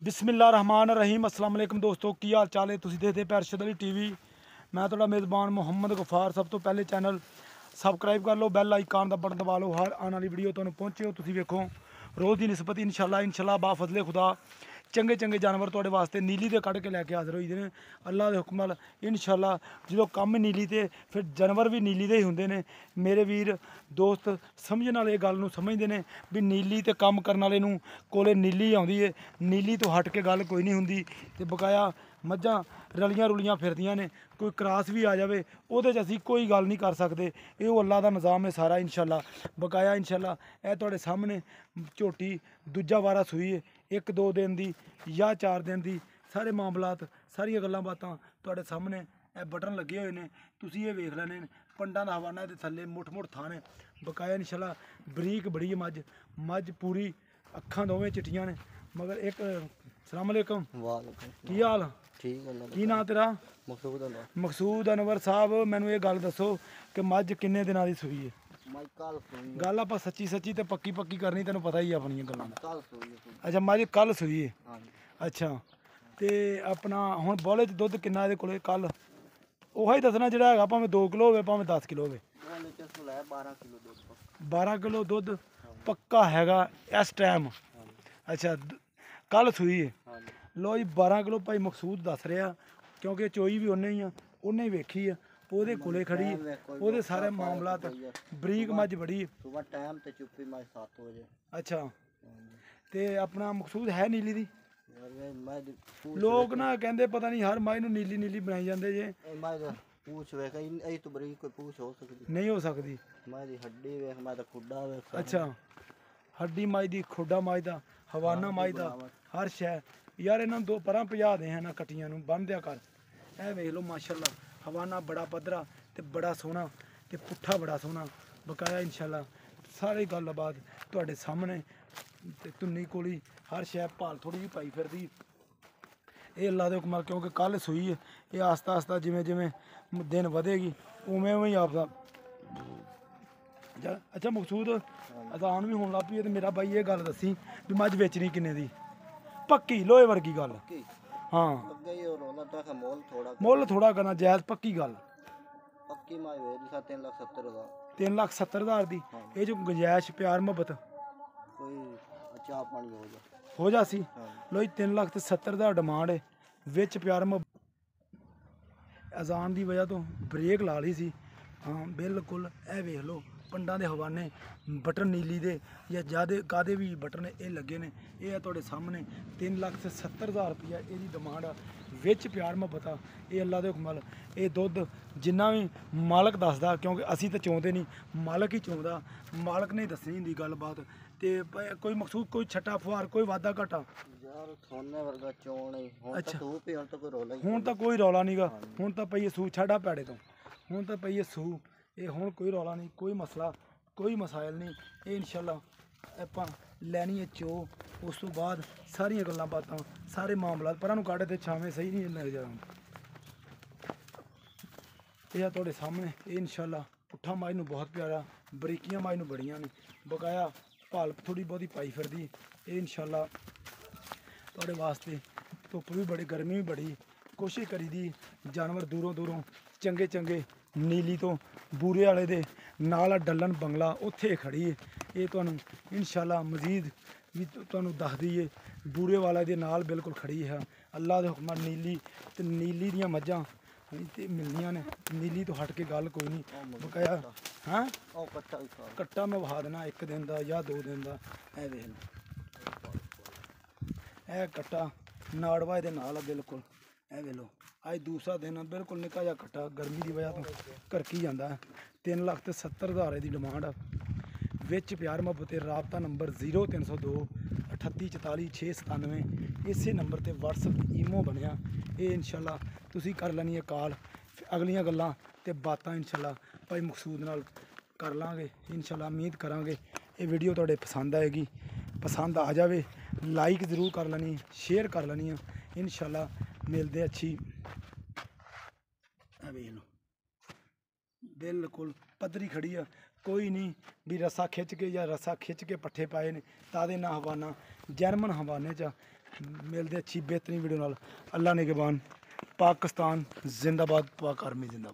बिस्मिल्लाह रहमान रहीम अस्सलाम वालेकुम दोस्तों की हाल चाल है तुसीं देखते पे अरशद अली टीवी। मैं थोड़ा मेज़बान मुहम्मद गफार। सब तो पहले चैनल सबसक्राइब कर लो, बैल आइकान का बटन दबा लो, हर आने वाली वीडियो तुहानूं पहुँचे हो। तुसीं वेखो रोज़ की निस्बत इंशाल्लाह बाफजले खुदा चंगे चंगे जानवर तुहाडे वास्ते नीली दे कढ़ के लैके हाज़र होई दे ने अल्लाह के हुक्म नाल। इंशाल्लाह जो कम नीली ते फिर जानवर भी नीली दे ही हुंदे ने। मेरे वीर दोस्त समझण वाले गल नूं समझदे ने भी नीली ते कम करन वाले नूं कोले नीली आउंदी है, नीली तो हट के गल कोई नहीं हुंदी। ते बकाया मझां रलियां रुलियां फिरदियां ने, कोई क्रास भी आ जाए ਉਹਦੇ 'ਚ ਅਸੀਂ कोई गल नहीं कर सकते। ये अल्लाह का निज़ाम है सारा इंशाल्लाह। बकाया इंशाल्लाह ਇਹ ਤੁਹਾਡੇ सामने झोटी दूजा वारा सूई है, 1-2 दिन की या 4 दिन की सारे मामलात सारिया गल्लां बातां ਤੁਹਾਡੇ सामने ਇਹ बटन लगे हुए हैं। तुसीं ये वेख लैने पंडा का हवाना ये थल्ले मुठ मुठ थान है। बकाया इंशाल्लाह बरीक बड़ी है मझ पूरी अखां दोवें चिट्टियां ने मगर एक। सलाम अलैकुम, की हाल ठीक है। की नाम तेरा? मकसूद अनवर साहब मैनू ये गल दसो कि मझ किन्ने दिनां दी सूई है? गल आप सच्ची सच्ची तो पक्की पक्की करनी, तेन पता ही अपनी गल्लां दा। अच्छा मझ कल सूई है। अच्छा तो अपना हुण बौले च दुद्ध किन्ना इहदे कोले कल ओही दसना जिहड़ा हैगा, भावें 2 किलो होवे भावें 10 किलो होवे। 12 किलो दुद्ध पक्का हैगा इस टाइम। अच्छा कल सूई है। लो जी 12 किलो भाई मकसूद दस रहा, क्योंकि चोई भी उन्हें ही आ, उन्हें ही वेखी है, ਉਹਦੇ ਕੋਲੇ ਖੜੀ ਹੈ, ਉਹਦੇ ਸਾਰੇ ਮਾਮਲਾਤ ਬਰੀਕ ਮੱਝ ਬੜੀ ਹੈ। ਸੁਬਹ ਟਾਈਮ ਤੇ ਚੁੱਪੀ ਮੈਂ 7 ਵਜੇ। ਅੱਛਾ ਤੇ ਆਪਣਾ ਮਕਸੂਦ ਹੈ ਨੀਲੀ ਦੀ। ਲੋਕ ਨਾ ਕਹਿੰਦੇ ਪਤਾ ਨਹੀਂ ਹਰ ਮੱਝ ਨੂੰ ਨੀਲੀ ਨੀਲੀ ਬਣਾਈ ਜਾਂਦੇ ਜੇ। पूछ वेख ਇਹ ਤੋਂ ਬਰੀਕ ਕੋਈ पूछ हो सकती नहीं हो सकती। ਮੈਂ ਦੀ ਹੱਡੀ ਵੇਖ, ਮੈਂ ਤਾਂ ਖੁੱਡਾ ਵੇਖ। ਅੱਛਾ ਹੱਡੀ ਮੱਝ ਦੀ, ਖੋਡਾ ਮੱਝ ਦਾ, ਹਵਾਨਾ ਮੱਝ ਦਾ, ਹਰ ਸ਼ੈ ਯਾਰ ਇਹਨਾਂ ਨੂੰ ਦੋ ਪਰਾਂ ਭਜਾ ਦੇ ਹਨ ਕੱਟੀਆਂ ਨੂੰ ਬੰਨ ਦਿਆ ਕਰ। ਇਹ ਵੇਖ ਲਓ ਮਾਸ਼ਾਅੱਲਾ हवाना बड़ा पद्धरा ते बड़ा सोहना ते पुट्ठा बड़ा सोहना। बकाया इंशाल्लाह सारी गलबात तुहाडे सामने ते धुन्नी कोली हर शै भाल थोड़ी जी पाई फिरदी। ये अल्लाह दे हुक्म, क्योंकि कल सूई है, ये आस्ता आस्ता जिमें जिमें दिन वधेगी उवें उवें आपदा। अच्छा मकसूद अजान भी होने लग पई है, मेरा भाई ये गल दसी भी मझ बेचनी किन्ने दी? पक्की लोहे वर्गी गल। हाँ मुल थोड़ा करना जायज़, पक्की गल। पक्की माई वे जिसा 3,70,000 3,70,000 दी। ये जो गुंजाइश प्यार मोहब्बत कोई चाह पानी हो जासी। लो जी 3,70,000 डिमांड है, विच प्यार मोहब्बत अजान की वजह तो ब्रेक ला ली सी। हाँ बिल्कुल ए वेख लो पंडा के हवाने बटन नीली दे या ज्यादा कादे भी बटन ये लगे ने। ये है तुहाडे सामने 3,70,000 रुपया ये डिमांड आ, विच प्यार मोहब्बत आ। ये अल्लाह के हुक्म नाल ये दुध जिन्ना भी मालक दसदा, क्योंकि असी तो चाहते नहीं, मालक ही चाहता, मालक ने दसनी हुंदी गलबात। ते कोई मकसूद कोई छट्टा फुहार कोई वाधा घाटा यार सोने वर्गा चोण है। अच्छा हुण तां कोई रौला नहीं गा, हुण तां पई सूह छाड़ा पैड़े तो, हुण तां पई सूह ये, हुण कोई रौला नहीं, कोई मसला कोई मसाइल नहीं। ये इंशाल्लाह आपां लैनी है चो, उस तो बाद सारियां गल्लां बातां सारे मामलात परां नूं काढ़े ते छावें सही नहीं लग जा। यह तुहाडे सामने ये इंशाल्लाह पुट्ठा मझ नूं बहुत प्यारा, बरीकियां मझ नूं बड़ियां ने। बकाया भाल थोड़ी बहुती पाई फिरदी। ये इंशाल्लाह तुहाडे वास्ते धुप्प भी बड़ी गर्मी भी बड़ी, कोशिश करी दी जानवर दूरों दूरों चंगे चंगे नीली तो बूरे वाले दे नाल डलन बंगला उत्थे खड़ी है। ये तुहानूं इंशाल्लाह मजीद भी तुहानूं दस दईए, बूरे वाले दे नाल बिल्कुल खड़ी है। अल्लाह दे हुक्म नीली ते नीली दियां मझां ते मिलदियां ने, नीली तो हट के गल कोई नहीं। बकाया हाँ कट्टा मैं वहा देना 1 दिन का या 2 दिन का। ए देख लो ए कट्टा नाड़वा दे नाल बिल्कुल। ए वेख लो अज दूसरा दिन बिल्कुल निक्का जिहा कट्टा गर्मी की वजह तो करकी जाता है। 3,70,000 की डिमांड आ। विच प्यार मोहब्बत राबता नंबर 0302 38 44 697 इसे नंबर पर WhatsApp ईमो बनया। ये इंशाल्लाह तुसी कर लैनी है कॉल, अगलियां गल्लां ते बातां इंशाल्लाह भाई मकसूद नाल कर लांगे। इंशाल्लाह उम्मीद करांगे ये वीडियो तुहाडे पसंद आएगी, पसंद आ जाए लाइक ज़रूर कर लैनी, शेयर कर लैनी है। इंशाल्लाह मिलते अच्छी वेख लो बिल्कुल पद्धरी खड़ी है, कोई नहीं भी रस्सा खिंच के या रस्सा खिंच के पट्ठे पाए ने तादे ना हवाना जर्मन हवाने च ਮਿਲਦੇ ਅੱਛੀ ਬਿਹਤਰੀਨ ਵੀਡੀਓ ਨਾਲ। ਅੱਲਾ ਨਿਗਹਿਬਾਨ। ਪਾਕਿਸਤਾਨ ਜ਼ਿੰਦਾਬਾਦ, ਪਾਕ ਆਰਮੀ ਜ਼ਿੰਦਾਬਾਦ।